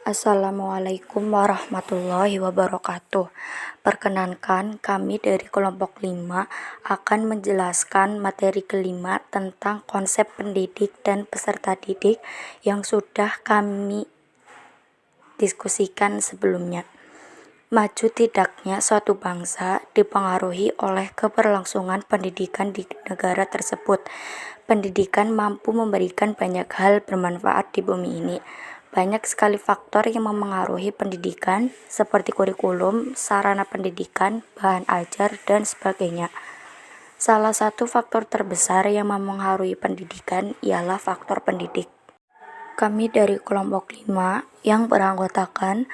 Assalamualaikum warahmatullahi wabarakatuh. Perkenankan, kami dari kelompok 5 akan menjelaskan materi kelima tentang konsep pendidik dan peserta didik yang sudah kami diskusikan sebelumnya. Maju tidaknya suatu bangsa dipengaruhi oleh keberlangsungan pendidikan di negara tersebut. Pendidikan mampu memberikan banyak hal bermanfaat di bumi ini. Banyak sekali faktor yang memengaruhi pendidikan, seperti kurikulum, sarana pendidikan, bahan ajar, dan sebagainya. Salah satu faktor terbesar yang memengaruhi pendidikan ialah faktor pendidik. Kami dari kelompok 5 yang beranggotakan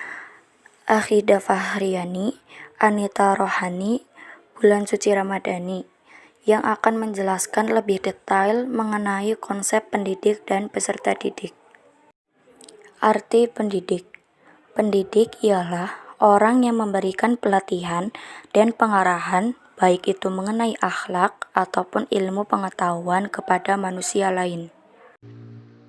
Akhida Fahriani, Anita Rohani, Bulan Suci Ramadhani, yang akan menjelaskan lebih detail mengenai konsep pendidik dan peserta didik. Arti pendidik. Pendidik ialah orang yang memberikan pelatihan dan pengarahan, baik itu mengenai akhlak ataupun ilmu pengetahuan kepada manusia lain.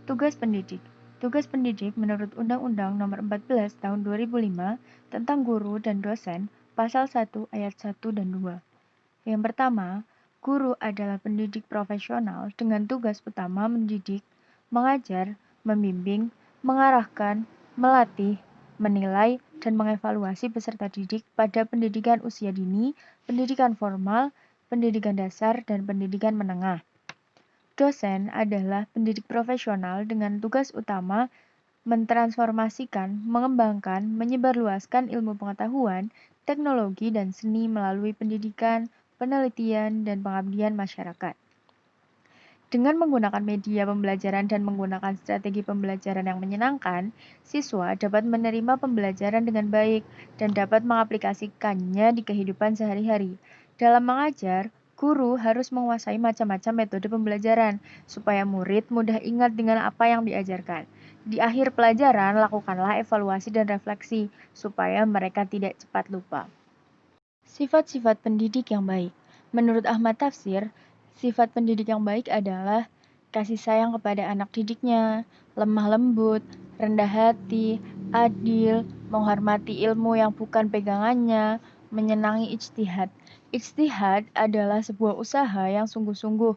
Tugas pendidik. Tugas pendidik menurut Undang-Undang Nomor 14 Tahun 2005 tentang guru dan dosen, Pasal 1 Ayat 1 dan 2. Yang pertama, guru adalah pendidik profesional dengan tugas utama mendidik, mengajar, membimbing, mengarahkan, melatih, menilai, dan mengevaluasi peserta didik pada pendidikan usia dini, pendidikan formal, pendidikan dasar, dan pendidikan menengah. Dosen adalah pendidik profesional dengan tugas utama mentransformasikan, mengembangkan, menyebarluaskan ilmu pengetahuan, teknologi, dan seni melalui pendidikan, penelitian, dan pengabdian masyarakat. Dengan menggunakan media pembelajaran dan menggunakan strategi pembelajaran yang menyenangkan, siswa dapat menerima pembelajaran dengan baik dan dapat mengaplikasikannya di kehidupan sehari-hari. Dalam mengajar, guru harus menguasai macam-macam metode pembelajaran supaya murid mudah ingat dengan apa yang diajarkan. Di akhir pelajaran, lakukanlah evaluasi dan refleksi supaya mereka tidak cepat lupa. Sifat-sifat pendidik yang baik. Menurut Ahmad Tafsir, sifat pendidik yang baik adalah kasih sayang kepada anak didiknya, lemah lembut, rendah hati, adil, menghormati ilmu yang bukan pegangannya, menyenangi ijtihad. Ijtihad adalah sebuah usaha yang sungguh-sungguh,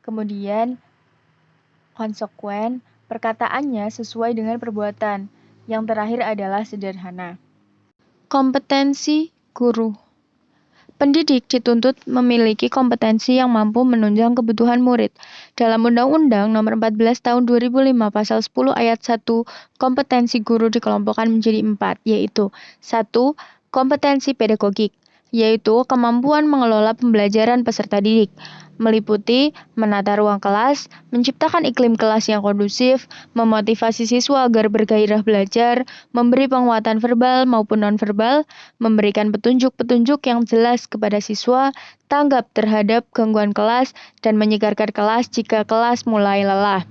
kemudian konsekuen, perkataannya sesuai dengan perbuatan. Yang terakhir adalah sederhana. Kompetensi guru. Pendidik dituntut memiliki kompetensi yang mampu menunjang kebutuhan murid. Dalam Undang-Undang Nomor 14 Tahun 2005 Pasal 10 Ayat 1, kompetensi guru dikelompokkan menjadi 4, yaitu 1. Kompetensi pedagogik, yaitu kemampuan mengelola pembelajaran peserta didik, meliputi menata ruang kelas, menciptakan iklim kelas yang kondusif, memotivasi siswa agar bergairah belajar, memberi penguatan verbal maupun nonverbal, memberikan petunjuk-petunjuk yang jelas kepada siswa, tanggap terhadap gangguan kelas, dan menyegarkan kelas jika kelas mulai lelah.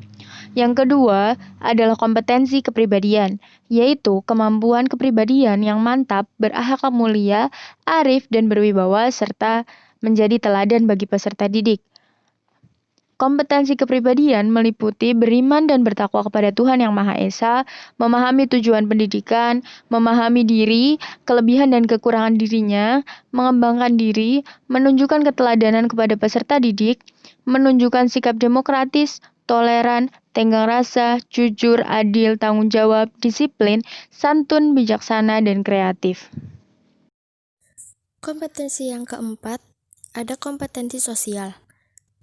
Yang kedua adalah kompetensi kepribadian, yaitu kemampuan kepribadian yang mantap, berakhlak mulia, arif, dan berwibawa, serta menjadi teladan bagi peserta didik. Kompetensi kepribadian meliputi beriman dan bertakwa kepada Tuhan Yang Maha Esa, memahami tujuan pendidikan, memahami diri, kelebihan dan kekurangan dirinya, mengembangkan diri, menunjukkan keteladanan kepada peserta didik, menunjukkan sikap demokratis, toleran, tenggang rasa, jujur, adil, tanggung jawab, disiplin, santun, bijaksana, dan kreatif. Kompetensi yang keempat, ada kompetensi sosial,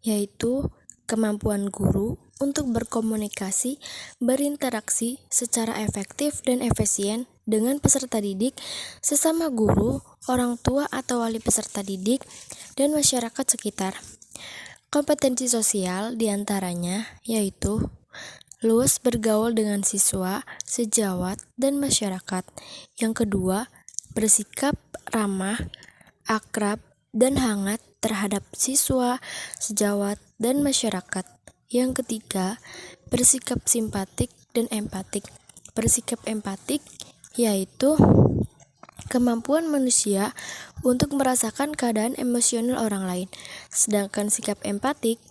yaitu kemampuan guru untuk berkomunikasi, berinteraksi secara efektif dan efisien dengan peserta didik, sesama guru, orang tua atau wali peserta didik, dan masyarakat sekitar. Kompetensi sosial diantaranya yaitu luas bergaul dengan siswa, sejawat, dan masyarakat. Yang kedua, bersikap ramah, akrab, dan hangat terhadap siswa, sejawat, dan masyarakat. Yang ketiga, bersikap simpatik dan empatik. Bersikap empatik yaitu kemampuan manusia untuk merasakan keadaan emosional orang lain. Sedangkan sikap empatik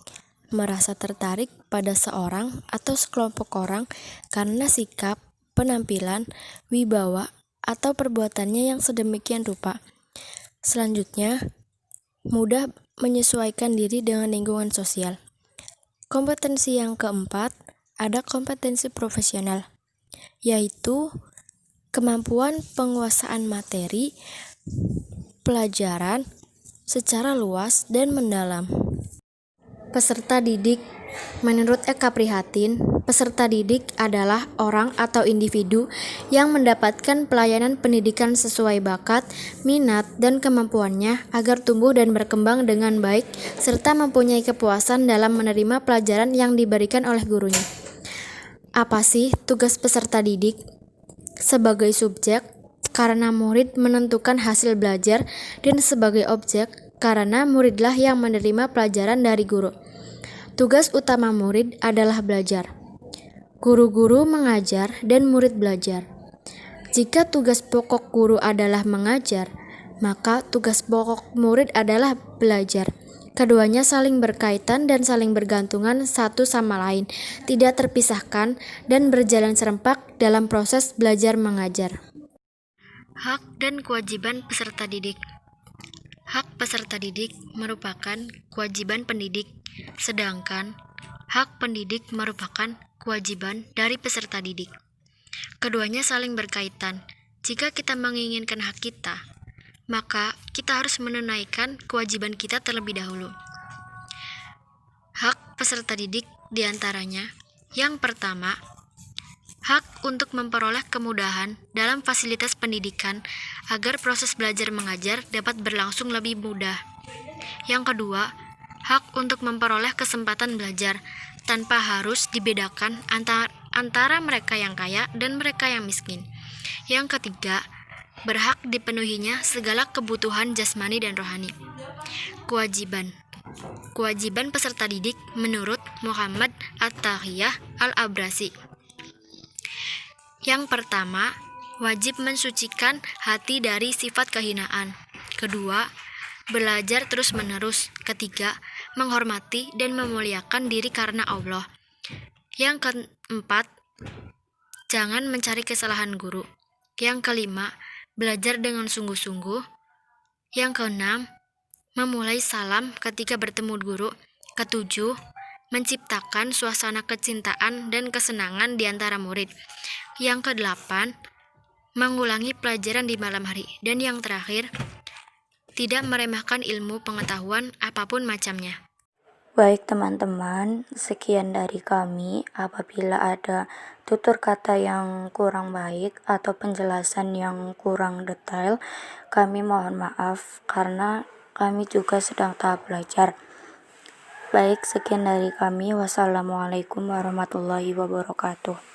merasa tertarik pada seorang atau sekelompok orang karena sikap, penampilan, wibawa, atau perbuatannya yang sedemikian rupa. Selanjutnya, mudah menyesuaikan diri dengan lingkungan sosial. Kompetensi yang keempat, ada kompetensi profesional, yaitu kemampuan penguasaan materi pelajaran secara luas dan mendalam. Peserta didik. Menurut Eka Prihatin, peserta didik adalah orang atau individu yang mendapatkan pelayanan pendidikan sesuai bakat, minat, dan kemampuannya agar tumbuh dan berkembang dengan baik, serta mempunyai kepuasan dalam menerima pelajaran yang diberikan oleh gurunya. Apa sih tugas peserta didik? Sebagai subjek, karena murid menentukan hasil belajar, dan sebagai objek, karena muridlah yang menerima pelajaran dari guru. Tugas utama murid adalah belajar. Guru-guru mengajar dan murid belajar. Jika tugas pokok guru adalah mengajar, maka tugas pokok murid adalah belajar. Keduanya saling berkaitan dan saling bergantungan satu sama lain, tidak terpisahkan dan berjalan serempak dalam proses belajar mengajar. Hak dan kewajiban peserta didik. Hak peserta didik merupakan kewajiban pendidik, sedangkan hak pendidik merupakan kewajiban dari peserta didik. Keduanya saling berkaitan. Jika kita menginginkan hak kita, maka kita harus menunaikan kewajiban kita terlebih dahulu. Hak peserta didik diantaranya, yang pertama, hak untuk memperoleh kemudahan dalam fasilitas pendidikan agar proses belajar mengajar dapat berlangsung lebih mudah. Yang kedua, hak untuk memperoleh kesempatan belajar tanpa harus dibedakan antara mereka yang kaya dan mereka yang miskin. Yang ketiga, berhak dipenuhinya segala kebutuhan jasmani dan rohani. Kewajiban peserta didik menurut Muhammad At-Taqiyah Al-Abrasi. Yang pertama, wajib mensucikan hati dari sifat kehinaan. Kedua, belajar terus-menerus. Ketiga, menghormati dan memuliakan diri karena Allah. Yang keempat, jangan mencari kesalahan guru. Yang kelima, belajar dengan sungguh-sungguh. Yang keenam, memulai salam ketika bertemu guru. Ketujuh, menciptakan suasana kecintaan dan kesenangan di antara murid. Yang kedelapan, mengulangi pelajaran di malam hari. Dan yang terakhir, tidak meremehkan ilmu pengetahuan apapun macamnya. Baik teman-teman, sekian dari kami. Apabila ada tutur kata yang kurang baik atau penjelasan yang kurang detail, kami mohon maaf karena kami juga sedang tahap belajar. Baik, sekian dari kami. Wassalamualaikum warahmatullahi wabarakatuh.